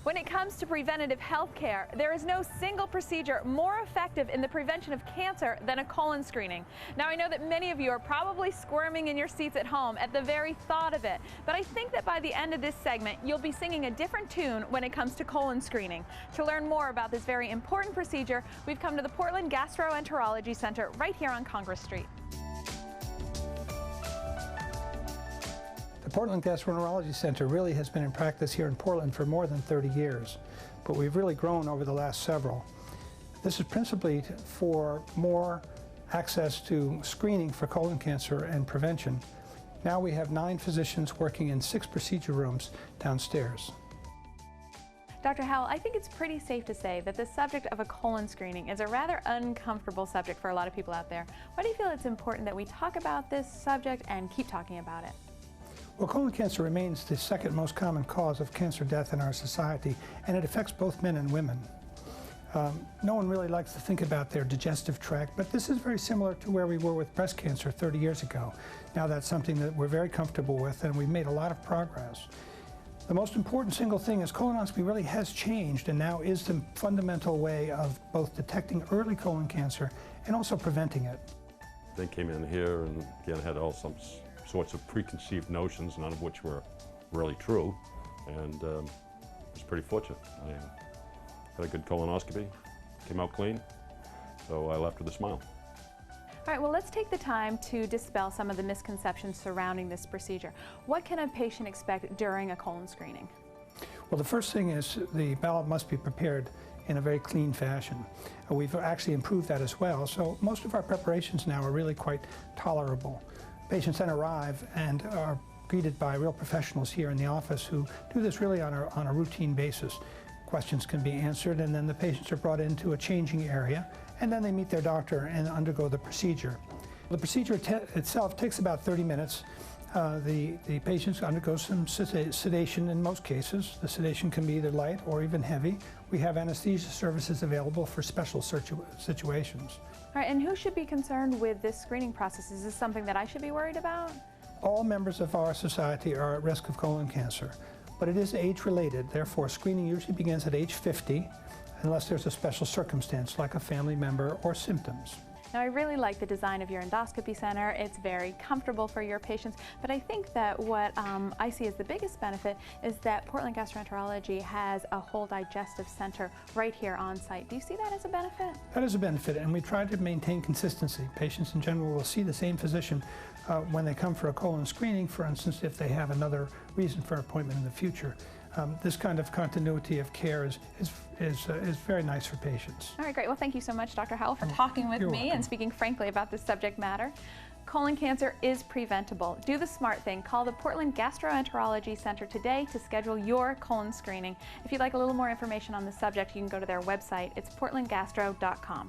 When it comes to preventative health care, there is no single procedure more effective in the prevention of cancer than a colon screening. Now, I know that many of you are probably squirming in your seats at home at the very thought of it, but I think that by the end of this segment, you'll be singing a different tune when it comes to colon screening. To learn more about this very important procedure, we've come to the Portland Gastroenterology Center right here on Congress Street. The Portland Gastroenterology Center really has been in practice here in Portland for more than 30 years, but we've really grown over the last several. This is principally for more access to screening for colon cancer and prevention. Now we have 9 physicians working in 6 procedure rooms downstairs. Dr. Howell, I think it's pretty safe to say that the subject of a colon screening is a rather uncomfortable subject for a lot of people out there. Why do you feel it's important that we talk about this subject and keep talking about it? Well, colon cancer remains the second most common cause of cancer death in our society, and it affects both men and women. No one really likes to think about their digestive tract, but this is very similar to where we were with breast cancer 30 years ago. Now that's something that we're very comfortable with, and we've made a lot of progress. The most important single thing is colonoscopy really has changed and now is the fundamental way of both detecting early colon cancer and also preventing it. They came in here and again had all sorts of preconceived notions, none of which were really true, and I was pretty fortunate. I had a good colonoscopy, came out clean, so I left with a smile. All right, well, let's take the time to dispel some of the misconceptions surrounding this procedure. What can a patient expect during a colon screening? Well, the first thing is the bowel must be prepared in a very clean fashion. We've actually improved that as well, so most of our preparations now are really quite tolerable. Patients then arrive and are greeted by real professionals here in the office who do this really on a routine basis. Questions can be answered, and then the patients are brought into a changing area, and then they meet their doctor and undergo the procedure. The procedure itself takes about 30 minutes. The patients undergo some sedation in most cases. The sedation can be either light or even heavy. We have anesthesia services available for special situations. All right, and who should be concerned with this screening process? Is this something that I should be worried about? All members of our society are at risk of colon cancer, but it is age-related. Therefore, screening usually begins at age 50, unless there's a special circumstance like a family member or symptoms. Now, I really like the design of your endoscopy center. It's very comfortable for your patients, but I think that what I see as the biggest benefit is that Portland Gastroenterology has a whole digestive center right here on site. Do you see that as a benefit? That is a benefit, and we try to maintain consistency. Patients in general will see the same physician when they come for a colon screening, for instance, if they have another reason for an appointment in the future. This kind of continuity of care is very nice for patients. All right, great. Well, thank you so much, Dr. Howell, for talking with me and speaking frankly about this subject matter. Colon cancer is preventable. Do the smart thing. Call the Portland Gastroenterology Center today to schedule your colon screening. If you'd like a little more information on the subject, you can go to their website. It's portlandgastro.com.